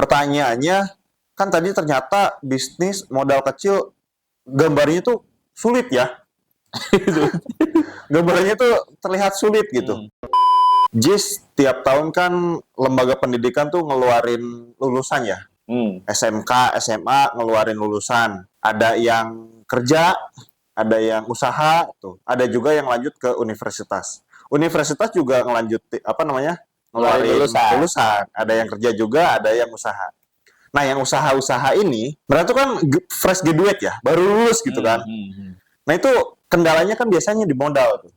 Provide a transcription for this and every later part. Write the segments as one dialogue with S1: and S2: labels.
S1: pertanyaannya kan tadi ternyata bisnis modal kecil gambarnya tuh sulit ya. Gambarnya tuh terlihat sulit gitu. JIS tiap tahun kan lembaga pendidikan tuh ngeluarin lulusan ya. SMK, SMA ngeluarin lulusan. Ada yang kerja, ada yang usaha, tuh. Ada juga yang lanjut ke universitas. Universitas juga ngeluarin lulusan. Ada yang kerja juga, ada yang usaha. Nah, yang usaha-usaha ini, mereka tuh kan fresh graduate ya, baru lulus gitu kan. Nah, itu kendalanya kan biasanya di modal tuh.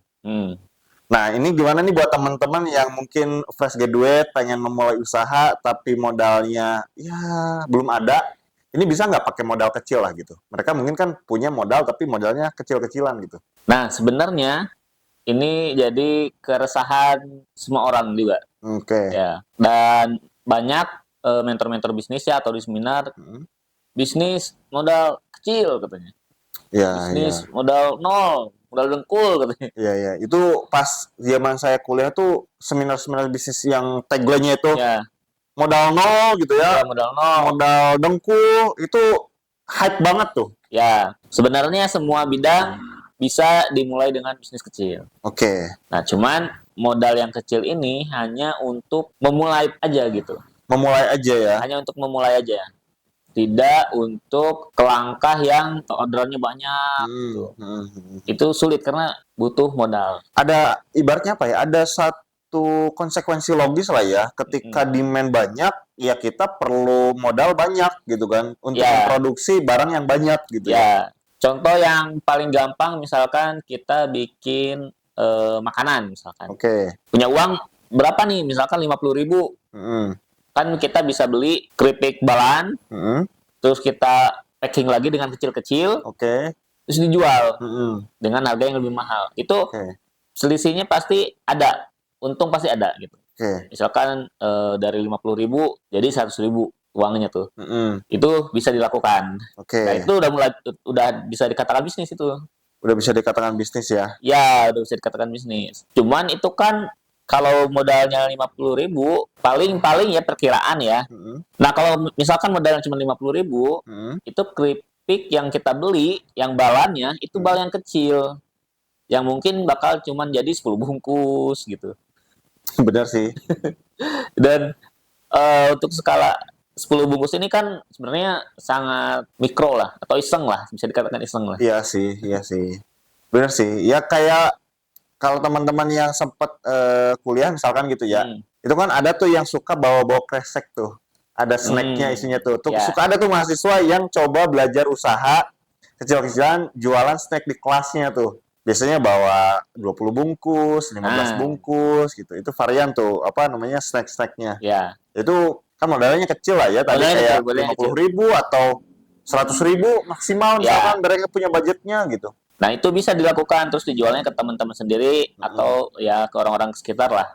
S1: Nah, ini gimana nih buat teman-teman yang mungkin fresh graduate, pengen memulai usaha, tapi modalnya ya belum ada. Ini bisa nggak pakai modal kecil lah gitu? Mereka mungkin kan punya modal, tapi modalnya kecil-kecilan gitu.
S2: Nah, sebenarnya ini jadi keresahan semua orang juga.
S1: Oke.
S2: Ya, dan banyak mentor-mentor bisnis ya atau di seminar, bisnis modal kecil katanya. Bisnis modal nol, modal dengkul katanya.
S1: Iya. Itu pas zaman saya kuliah tuh seminar-seminar bisnis yang tagline-nya itu modal nol gitu ya.
S2: Modal nol.
S1: Modal dengkul itu hype banget tuh.
S2: Ya, sebenarnya semua bidang bisa dimulai dengan bisnis kecil.
S1: Oke.
S2: Nah, cuman modal yang kecil ini hanya untuk memulai aja gitu.
S1: Memulai aja ya.
S2: Hanya untuk memulai aja. Tidak untuk ke langkah yang orderannya banyak gitu. Itu sulit karena butuh modal.
S1: Ada ibaratnya apa ya? Ada satu konsekuensi logis lah ya. Ketika demand banyak, ya kita perlu modal banyak gitu kan untuk memproduksi barang yang banyak gitu ya.
S2: Contoh yang paling gampang misalkan kita bikin makanan misalkan. Punya uang berapa nih? Misalkan 50.000. Kan kita bisa beli keripik balan, terus kita packing lagi dengan kecil-kecil, terus dijual dengan harga yang lebih mahal. Itu selisihnya pasti ada, untung pasti ada gitu. Misalkan dari 50.000 jadi 100.000 uangnya tuh, itu bisa dilakukan. Nah itu udah bisa dikatakan bisnis itu.
S1: Udah bisa dikatakan bisnis ya?
S2: Ya, udah bisa dikatakan bisnis. Cuman itu kan kalau modalnya 50.000, paling ya perkiraan ya. Nah, kalau misalkan modalnya cuma 50.000, itu keripik yang kita beli, yang balannya, itu bal yang kecil. Yang mungkin bakal cuma jadi 10 bungkus gitu.
S1: Benar sih.
S2: Dan untuk skala 10 bungkus ini kan sebenarnya sangat mikro lah, atau iseng lah, bisa dikatakan iseng lah.
S1: Iya sih. Benar sih. Ya kayak kalau teman-teman yang sempat kuliah misalkan gitu ya, itu kan ada tuh yang suka bawa-bawa kresek tuh, ada snacknya isinya tuh. Suka ada tuh mahasiswa yang coba belajar usaha kecil-kecilan, jualan snack di kelasnya tuh. Biasanya bawa 20 bungkus, 15 bungkus gitu. Itu varian tuh, snack-snacknya. Itu kan modalnya kecil lah ya, tadi kayak 50.000 atau 100.000 maksimal misalkan mereka punya budgetnya gitu.
S2: Nah, itu bisa dilakukan terus dijualnya ke teman-teman sendiri atau ya ke orang-orang sekitar lah.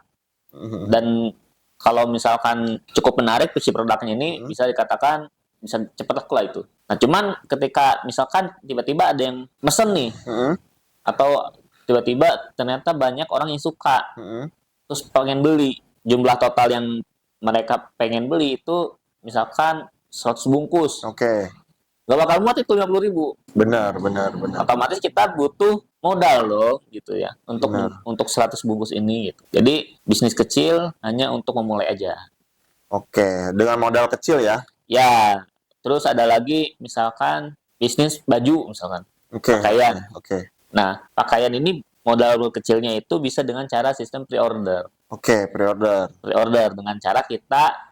S2: Dan kalau misalkan cukup menarik si produknya ini bisa dikatakan bisa cepat laku lah itu. Nah, cuman ketika misalkan tiba-tiba ada yang mesen nih atau tiba-tiba ternyata banyak orang yang suka terus pengen beli, jumlah total yang mereka pengen beli itu misalkan 100 bungkus. Gak bakal muat itu 50.000.
S1: Benar.
S2: Otomatis kita butuh modal loh gitu ya untuk 100 bungkus ini gitu. Jadi bisnis kecil hanya untuk memulai aja.
S1: Dengan modal kecil ya.
S2: Ya, terus ada lagi misalkan bisnis baju misalkan. Pakaian. Nah, pakaian ini modal kecilnya itu bisa dengan cara sistem pre-order. Pre-order dengan cara kita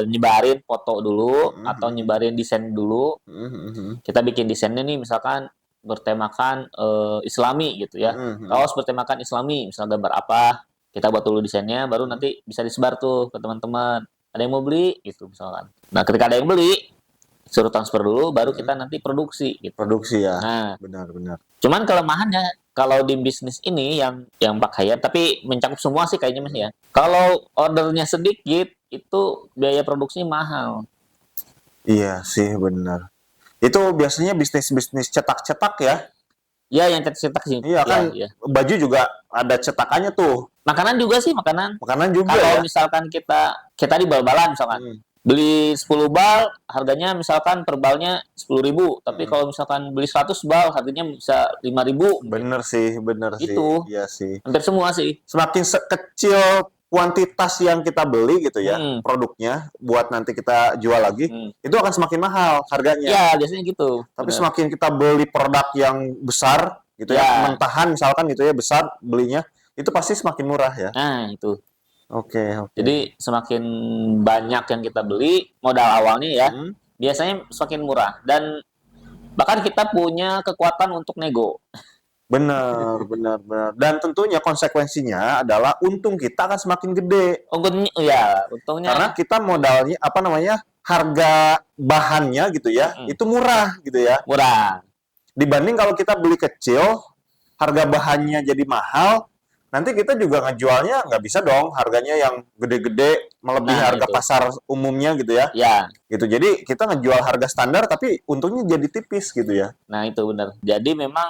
S2: nyebarin foto dulu atau nyebarin desain dulu. Kita bikin desainnya nih misalkan bertemakan Islami gitu ya. Kaos bertemakan Islami, misal gambar apa, kita buat dulu desainnya, baru nanti bisa disebar tuh ke teman-teman. Ada yang mau beli gitu misalkan. Nah, ketika ada yang beli, suruh transfer dulu, baru kita nanti produksi gitu.
S1: Produksi ya.
S2: Nah,
S1: benar.
S2: Cuman kelemahannya kalau di bisnis ini yang pakaian, tapi mencakup semua sih kayaknya Mas ya. Kalau ordernya sedikit, itu biaya produksinya mahal.
S1: Iya sih, benar. Itu biasanya bisnis-bisnis cetak-cetak ya?
S2: Iya, yang cetak sih.
S1: Iya kan, baju juga ada cetakannya tuh.
S2: Makanan juga sih, makanan.
S1: Makanan juga
S2: Kalau
S1: ya?
S2: misalkan kita di bal-balan misalkan. beli 10 bal harganya misalkan per balnya 10.000, tapi kalau misalkan beli 100 bal harganya bisa 5.000.
S1: Bener sih, bener sih.
S2: Itu
S1: Iya sih.
S2: hampir semua sih.
S1: Semakin kecil kuantitas yang kita beli gitu ya, produknya buat nanti kita jual lagi, itu akan semakin mahal harganya.
S2: Ya, biasanya gitu.
S1: Tapi semakin kita beli produk yang besar gitu ya, mentahan misalkan gitu ya, besar belinya, itu pasti semakin murah ya.
S2: Nah, itu.
S1: Oke.
S2: Jadi semakin banyak yang kita beli, modal awalnya ya, biasanya semakin murah. Dan bahkan kita punya kekuatan untuk nego.
S1: Benar. Dan tentunya konsekuensinya adalah untung kita akan semakin gede.
S2: Untungnya.
S1: Karena kita modalnya, harga bahannya gitu ya, itu murah gitu ya.
S2: Murah.
S1: Dibanding kalau kita beli kecil, harga bahannya jadi mahal, nanti kita juga ngejualnya nggak bisa dong, harganya yang gede-gede melebihi harga pasar umumnya gitu ya.
S2: Ya.
S1: Gitu. Jadi kita ngejual harga standar tapi untungnya jadi tipis gitu ya.
S2: Nah itu benar. Jadi memang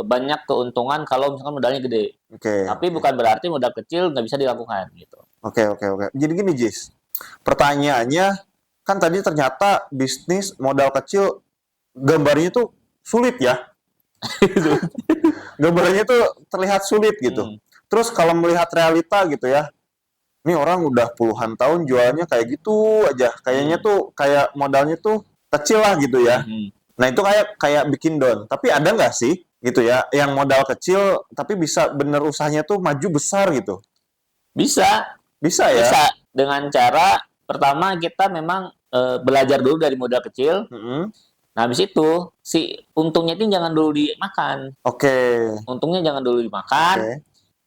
S2: banyak keuntungan kalau misalkan modalnya gede. Tapi bukan berarti modal kecil nggak bisa dilakukan gitu.
S1: Oke. Jadi gini Jis, pertanyaannya kan tadi ternyata bisnis modal kecil gambarnya tuh sulit ya. Gambarnya tuh terlihat sulit gitu. Terus kalau melihat realita gitu ya, ini orang udah puluhan tahun jualnya kayak gitu aja. Kayaknya tuh kayak modalnya tuh kecil lah gitu ya. Nah itu kayak bikin down. Tapi ada nggak sih gitu ya, yang modal kecil tapi bisa bener usahanya tuh maju besar gitu?
S2: Bisa ya. Bisa dengan cara pertama kita memang belajar dulu dari modal kecil. Nah, habis itu si untungnya itu jangan dulu dimakan. Untungnya jangan dulu dimakan.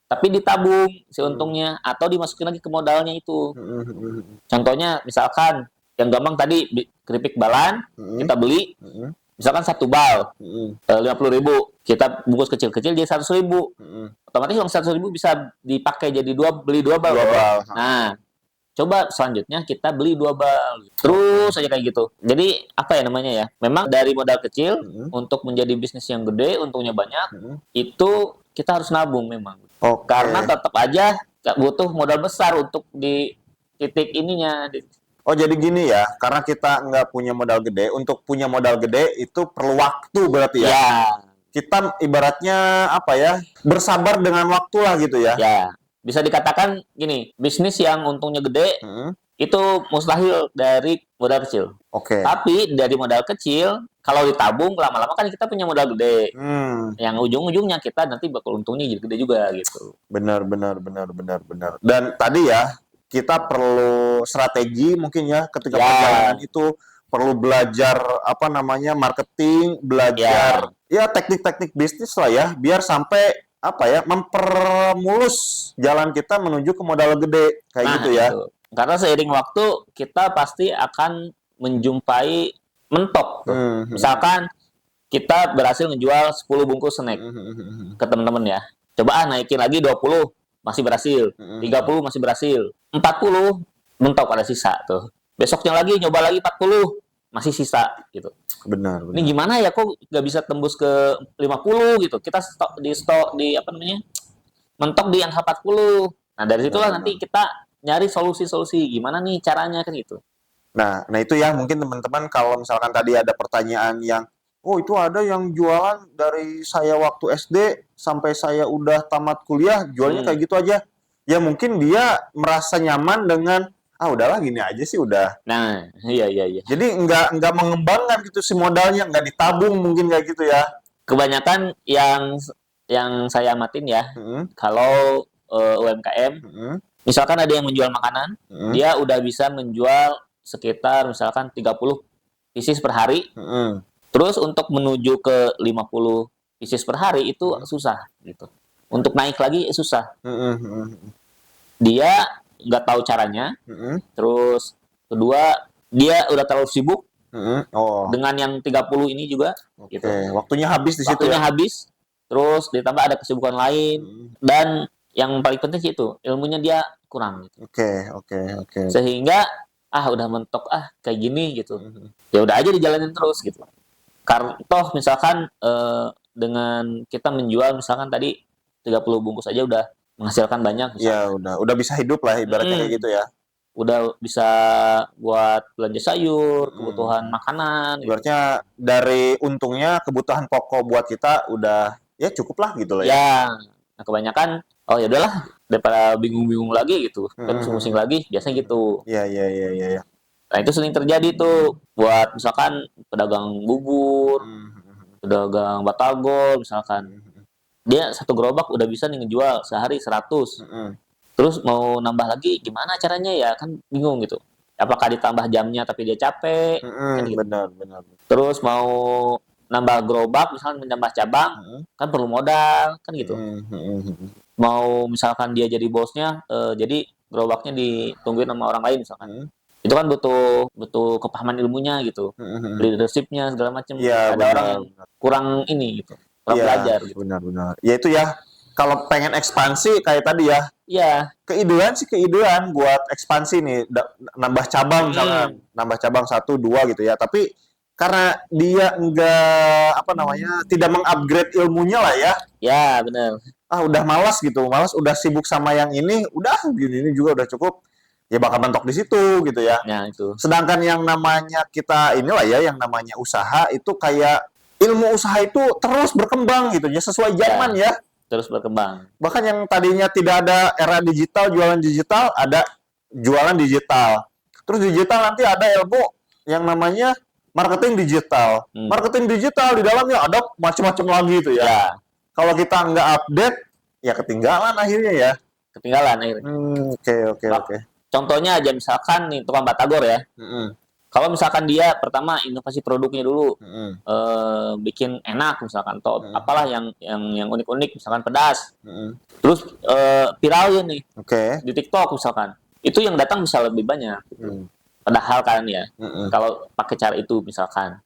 S2: Tapi ditabung si untungnya atau dimasukin lagi ke modalnya itu. Contohnya misalkan yang gampang tadi keripik balan kita beli misalkan 1 bal 50.000, kita bungkus kecil-kecil jadi 100.000. Otomatis uang 100.000 bisa dipakai jadi beli 2 bal. Nah, coba selanjutnya kita beli 2 bal. Terus aja kayak gitu. Jadi apa ya namanya ya? Memang dari modal kecil untuk menjadi bisnis yang gede, untungnya banyak, itu kita harus nabung memang. Karena tetap aja butuh modal besar untuk di titik ininya.
S1: Oh jadi gini ya, karena kita nggak punya modal gede, untuk punya modal gede itu perlu waktu berarti ya? Kita ibaratnya apa ya, bersabar dengan waktu lah gitu ya?
S2: Ya. Bisa dikatakan gini, bisnis yang untungnya gede itu mustahil dari modal kecil. Tapi dari modal kecil, kalau ditabung lama-lama kan kita punya modal gede. Yang ujung-ujungnya kita nanti bakal untungnya jadi gede juga gitu.
S1: Benar. Dan tadi ya, kita perlu strategi mungkin ya ketika perjalanan itu perlu belajar marketing, belajar ya teknik-teknik bisnis lah ya, biar sampai mempermulus jalan kita menuju ke modal gede kayak gitu ya. Gitu.
S2: Karena seiring waktu kita pasti akan menjumpai mentok. Misalkan kita berhasil menjual 10 bungkus snack ke teman-teman ya. Coba naikin lagi 20, masih berhasil. 30 masih berhasil. 40 mentok ada sisa tuh. Besoknya lagi nyoba lagi 40, masih sisa gitu.
S1: Benar.
S2: Ini gimana ya kok nggak bisa tembus ke 50 gitu. Kita mentok di angka 40. Nah, dari situlah nanti kita nyari solusi-solusi gimana nih caranya kan gitu.
S1: Nah itu ya mungkin teman-teman kalau misalkan tadi ada pertanyaan yang itu ada yang jualan dari saya waktu SD sampai saya udah tamat kuliah jualnya kayak gitu aja. Ya mungkin dia merasa nyaman dengan udahlah gini aja sih udah.
S2: Nah, iya.
S1: Jadi nggak mengembangkan gitu si modalnya, nggak ditabung mungkin kayak gitu ya.
S2: Kebanyakan yang saya amatin ya, kalau UMKM, misalkan ada yang menjual makanan, dia udah bisa menjual sekitar misalkan 30 pieces per hari. Terus untuk menuju ke 50 pieces per hari itu susah gitu. Untuk naik lagi susah. Dia nggak tahu caranya. Terus kedua dia udah terlalu sibuk dengan yang 30 ini juga. Gitu.
S1: Waktunya habis di situ.
S2: Waktunya habis. Terus ditambah ada kesibukan lain dan yang paling penting sih itu ilmunya dia kurang. Gitu.
S1: Oke.
S2: Sehingga udah mentok kayak gini gitu. Ya udah aja dijalanin terus gitu. Karena toh misalkan dengan kita menjual misalkan tadi 30 bungkus aja udah menghasilkan banyak.
S1: Misalkan. Ya udah bisa hidup lah ibaratnya kayak gitu ya.
S2: udah bisa buat belanja sayur, kebutuhan makanan.
S1: Ibaratnya dari untungnya kebutuhan pokok buat kita udah ya cukup lah gitu loh ya.
S2: Ya, nah kebanyakan oh ya udahlah daripada bingung-bingung lagi gitu, kan pusing-pusing lagi, biasanya gitu.
S1: Iya.
S2: Nah itu sering terjadi tuh buat misalkan pedagang bubur, pedagang batagor misalkan. Dia satu gerobak udah bisa nih ngejual sehari 100. Terus mau nambah lagi gimana caranya ya? Kan bingung gitu. Apakah ditambah jamnya tapi dia capek? Kan gitu.
S1: Benar.
S2: Terus mau nambah gerobak misalkan menambah cabang kan perlu modal kan gitu. Mau misalkan dia jadi bosnya jadi gerobaknya ditungguin sama orang lain misalkan. Itu kan butuh kepahaman ilmunya gitu. Leadership-nya segala macam.
S1: Ya,
S2: Ada orang yang kurang ini gitu. Kurang belajar gitu.
S1: Benar. Ya itu ya. Kalau pengen ekspansi kayak tadi ya.
S2: Iya.
S1: Keidean buat ekspansi nih, nambah cabang misalkan, nambah cabang 1, 2 gitu ya. Tapi karena dia enggak tidak mengupgrade ilmunya lah ya.
S2: Ya, benar.
S1: Udah malas, udah sibuk sama yang ini, udah gini juga udah cukup. Ya bakal mentok di situ gitu ya.
S2: Nah, itu.
S1: Sedangkan yang namanya kita inilah ya, yang namanya usaha itu kayak ilmu usaha itu terus berkembang gitu ya, sesuai zaman ya.
S2: Terus berkembang.
S1: Bahkan yang tadinya tidak ada era digital, jualan digital, ada jualan digital. Terus digital nanti ada ilmu yang namanya marketing digital. Marketing digital di dalamnya ada macam-macam lagi itu ya. Kalau kita nggak update, ya ketinggalan akhirnya ya.
S2: Ketinggalan akhirnya.
S1: Oke.
S2: Contohnya aja misalkan nih tukang batagor ya. Kalau misalkan dia pertama inovasi produknya dulu, bikin enak misalkan, atau apalah yang unik-unik, misalkan pedas, terus viralnya nih di TikTok misalkan, itu yang datang bisa lebih banyak. Padahal kan ya, kalau pakai cara itu misalkan,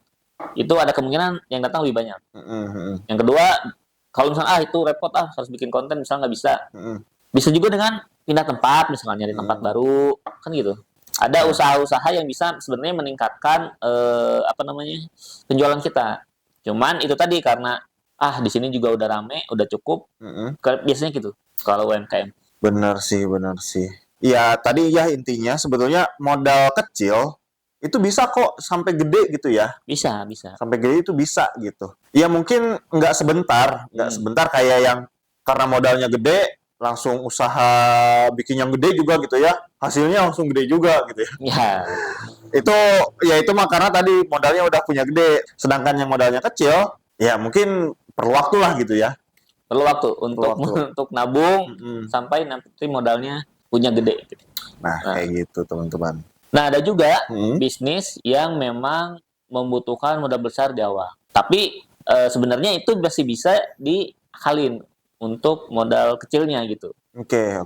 S2: itu ada kemungkinan yang datang lebih banyak. Yang kedua, kalau misalnya itu repot harus bikin konten misalnya nggak bisa, bisa juga dengan pindah tempat misalkan, nyari tempat baru kan gitu. Ada usaha-usaha yang bisa sebenarnya meningkatkan penjualan kita. Cuman itu tadi karena di sini juga udah rame, udah cukup. Biasanya gitu kalau UMKM.
S1: Benar sih. Ya tadi ya intinya sebetulnya modal kecil itu bisa kok sampai gede gitu ya.
S2: Bisa.
S1: Sampai gede itu bisa gitu. Ya mungkin nggak sebentar kayak yang karena modalnya gede langsung usaha bikin yang gede juga gitu ya, hasilnya langsung gede juga gitu ya. Itu mah karena tadi modalnya udah punya gede, sedangkan yang modalnya kecil ya mungkin perlu waktu lah gitu ya.
S2: Perlu waktu untuk nabung sampai nanti modalnya punya gede gitu.
S1: Nah kayak gitu teman-teman.
S2: Nah ada juga bisnis yang memang membutuhkan modal besar di awal, tapi sebenarnya itu masih bisa diakalin untuk modal kecilnya gitu.
S1: Oke.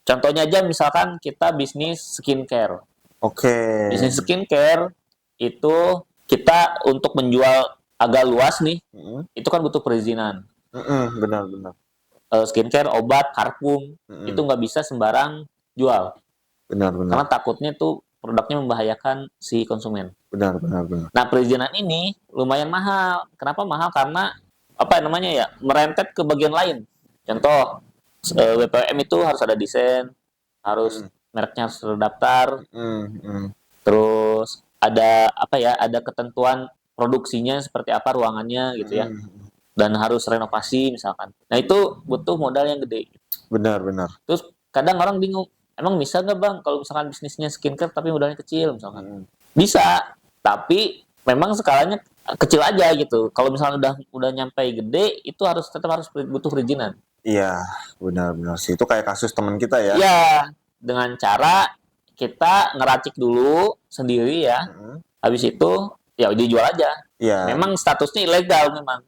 S2: Contohnya aja misalkan kita bisnis skincare. Bisnis skincare itu kita untuk menjual agak luas nih, itu kan butuh perizinan.
S1: Benar.
S2: Skincare, obat, parfum, itu nggak bisa sembarang jual.
S1: Benar.
S2: Karena takutnya tuh produknya membahayakan si konsumen.
S1: Benar.
S2: Nah perizinan ini lumayan mahal. Kenapa mahal? Karena merentet ke bagian lain. Contoh, BPOM itu harus ada desain, harus mereknya harus terdaftar, terus ada ketentuan produksinya seperti apa, ruangannya gitu ya, dan harus renovasi misalkan. Nah itu butuh modal yang gede.
S1: Benar.
S2: Terus kadang orang bingung, emang bisa nggak bang kalau misalkan bisnisnya skincare tapi modalnya kecil misalkan? Bisa, tapi memang skalanya kecil aja gitu. Kalau misalnya udah nyampe gede, itu tetap harus butuh perizinan.
S1: Iya, benar sih. Itu kayak kasus teman kita ya.
S2: Iya, dengan cara kita ngeracik dulu sendiri ya. Habis itu ya dijual aja.
S1: Iya.
S2: Memang statusnya ilegal memang.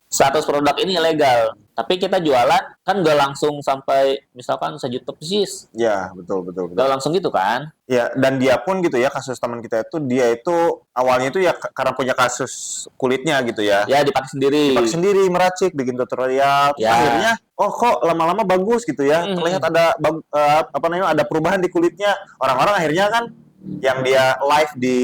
S2: Status produk ini ilegal. Tapi kita jualan kan nggak langsung sampai misalkan 1 juta pieces.
S1: Ya, betul.
S2: Nggak langsung gitu kan?
S1: Ya, dan dia pun gitu ya, kasus teman kita itu, dia itu awalnya itu ya karena punya kasus kulitnya gitu ya.
S2: Ya, dipakai sendiri,
S1: meracik, bikin tutorial.
S2: Ya.
S1: Akhirnya, kok lama-lama bagus gitu ya. Terlihat ada perubahan di kulitnya. Orang-orang akhirnya kan yang dia live di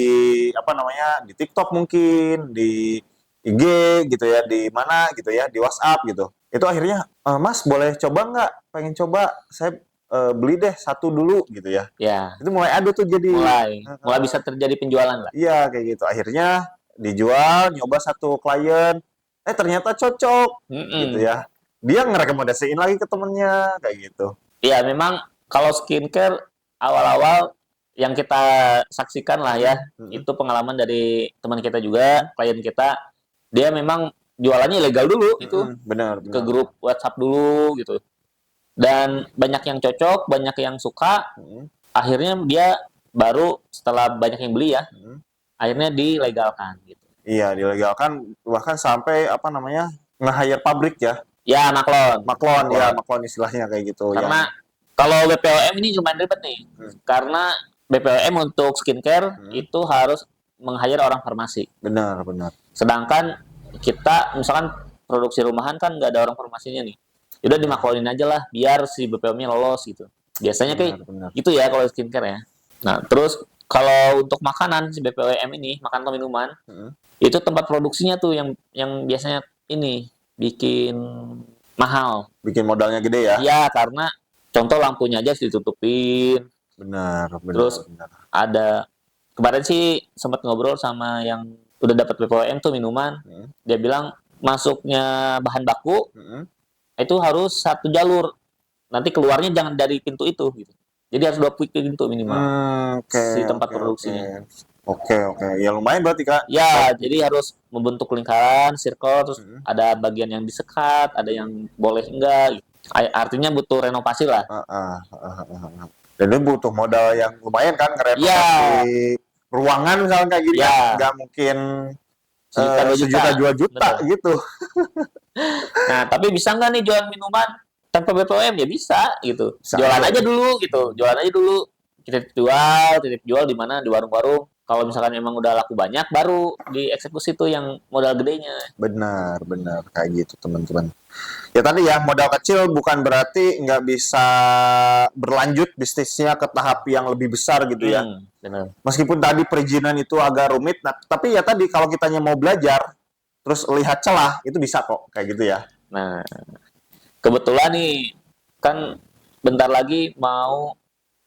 S1: di TikTok mungkin, di IG gitu ya, di mana gitu ya, di WhatsApp gitu. Itu akhirnya, Mas boleh coba nggak? Pengen coba, saya beli deh satu dulu gitu ya.
S2: Ya.
S1: Itu mulai ada tuh jadi
S2: mulai bisa terjadi penjualan lah.
S1: Iya kayak gitu. Akhirnya dijual, nyoba satu klien, ternyata cocok gitu ya. Dia ngerekomendasiin lagi ke temennya kayak gitu.
S2: Iya, memang kalau skincare awal-awal yang kita saksikan lah ya, itu pengalaman dari teman kita juga, klien kita, dia memang jualannya ilegal dulu itu,
S1: benar.
S2: ke grup WhatsApp dulu gitu. Dan banyak yang cocok, banyak yang suka, akhirnya dia baru setelah banyak yang beli ya, akhirnya dilegalkan gitu.
S1: Iya, dilegalkan bahkan sampai apa namanya nge-hire pabrik ya.
S2: Ya,
S1: maklon ya, maklon istilahnya kayak gitu.
S2: Karena kalau BPOM ini lumayan ribet nih, karena BPOM untuk skincare itu harus meng-hire orang farmasi.
S1: Benar.
S2: Sedangkan kita misalkan produksi rumahan kan nggak ada orang farmasinya nih. Udah dimaklonin aja lah, biar si BPOM-nya lolos gitu. Biasanya kayak gitu ya kalau skincare ya. Nah, terus kalau untuk makanan si BPOM ini, makanan atau minuman, itu tempat produksinya tuh yang biasanya ini bikin mahal.
S1: Bikin modalnya gede ya?
S2: Iya, karena contoh lampunya aja ditutupin.
S1: Benar.
S2: Terus ada kemarin sih sempat ngobrol sama yang udah dapat BPOM tuh minuman. Dia bilang masuknya bahan baku itu harus satu jalur. Nanti keluarnya jangan dari pintu itu gitu. Jadi harus 2 pintu minimal. Si tempat produksinya.
S1: Oke. Ya lumayan berarti Kak.
S2: Ya, jadi harus membentuk lingkaran, circle, terus ada bagian yang disekat, ada yang boleh enggak. Gitu. Artinya butuh renovasi lah.
S1: Dan itu butuh modal yang lumayan kan ngerenovasi ruangan misalnya kayak gini kan nggak mungkin sejuta 2 juta gitu.
S2: Nah, tapi bisa nggak nih jualan minuman tanpa BPOM? Ya bisa gitu. Jualan aja dulu gitu. Kita titip jual di mana, di warung-warung. Kalau misalkan memang udah laku banyak, baru dieksekusi tuh yang modal gedenya.
S1: Benar kayak gitu teman-teman. Ya tadi ya, modal kecil bukan berarti nggak bisa berlanjut bisnisnya ke tahap yang lebih besar gitu ya.
S2: Benar.
S1: Meskipun tadi perizinan itu agak rumit, tapi ya tadi kalau kitanya mau belajar, terus lihat celah, itu bisa kok kayak gitu ya.
S2: Nah, kebetulan nih, kan bentar lagi mau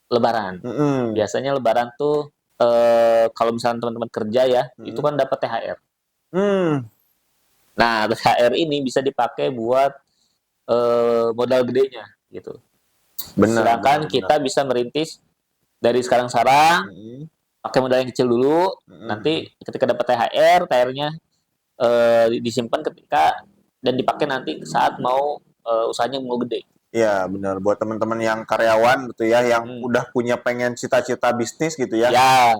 S2: Lebaran. Biasanya Lebaran tuh kalau misalnya teman-teman kerja ya, itu kan dapat THR. Nah, THR ini bisa dipakai buat modal gedenya gitu. Sedangkan kita bisa merintis dari sekarang pakai modal yang kecil dulu. Nanti ketika dapat THR-nya disimpan dan dipakai nanti saat mau usahanya mau gede.
S1: Iya benar, buat teman-teman yang karyawan gitu ya, yang udah punya pengen cita-cita bisnis gitu ya,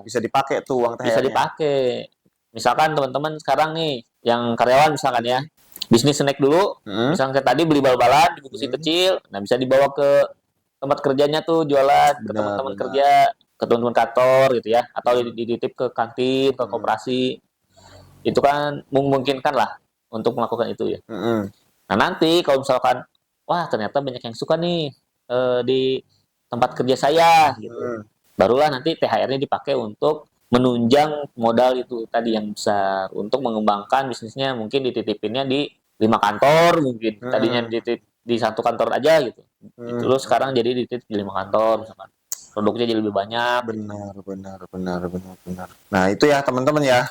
S1: bisa dipakai tuh uang THR-nya.
S2: Bisa dipakai. Misalkan teman-teman sekarang nih, yang karyawan misalkan ya, bisnis snack dulu, misalkan kayak tadi beli bal-balan, dibungkusin kecil, nah bisa dibawa ke tempat kerjanya tuh jualan, ke teman-teman kerja, ke teman-teman kantor gitu ya, atau dititip ke kantin, ke koperasi. Itu kan memungkinkan lah untuk melakukan itu ya. Nah nanti kalau misalkan wah ternyata banyak yang suka nih di tempat kerja saya gitu. Barulah nanti THR-nya dipakai untuk menunjang modal itu tadi yang besar untuk mengembangkan bisnisnya, mungkin dititipinnya di 5 kantor mungkin. Tadinya dititip di 1 kantor aja gitu. Terus sekarang jadi dititip di 5 kantor misalkan. Produknya jadi lebih banyak.
S1: Benar. Nah, itu ya teman-teman ya.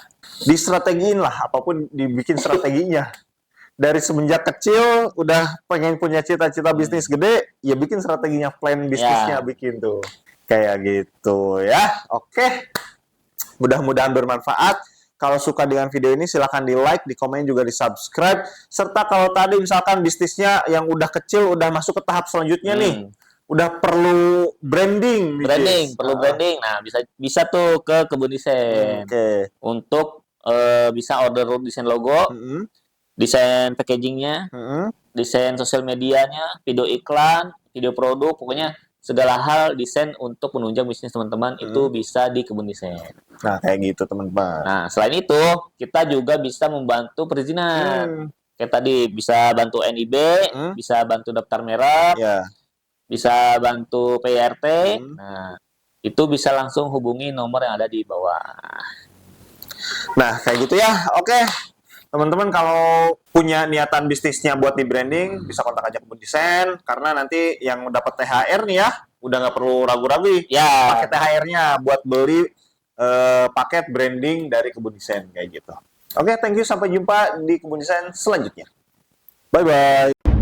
S1: Distrategiin lah apapun dibikin strateginya. Dari semenjak kecil udah pengen punya cita-cita bisnis gede, ya bikin strateginya, plan bisnisnya bikin tuh. Kayak gitu ya. Oke. Mudah-mudahan bermanfaat. Kalau suka dengan video ini silahkan di like, di komen juga di subscribe. Serta kalau tadi misalkan bisnisnya yang udah kecil udah masuk ke tahap selanjutnya nih. Udah perlu branding.
S2: Perlu branding. Nah, bisa tuh ke Kebun Desain. Untuk bisa order desain logo. Desain packagingnya, desain sosial medianya, video iklan, video produk, pokoknya segala hal desain untuk menunjang bisnis teman-teman itu bisa di Kebun Desain.
S1: Nah, kayak gitu teman-teman.
S2: Nah, selain itu kita juga bisa membantu perizinan. Kayak tadi bisa bantu NIB, bisa bantu daftar merek, bisa bantu PRT. Nah, itu bisa langsung hubungi nomor yang ada di bawah.
S1: Nah, kayak gitu ya. Oke. teman-teman kalau punya niatan bisnisnya buat di branding, bisa kontak aja Kebun Desain, karena nanti yang dapat THR nih ya, udah nggak perlu ragu-ragu
S2: ya.
S1: Pakai THR-nya buat beli paket branding dari Kebun Desain kayak gitu. Oke, thank you, sampai jumpa di Kebun Desain selanjutnya. Bye bye.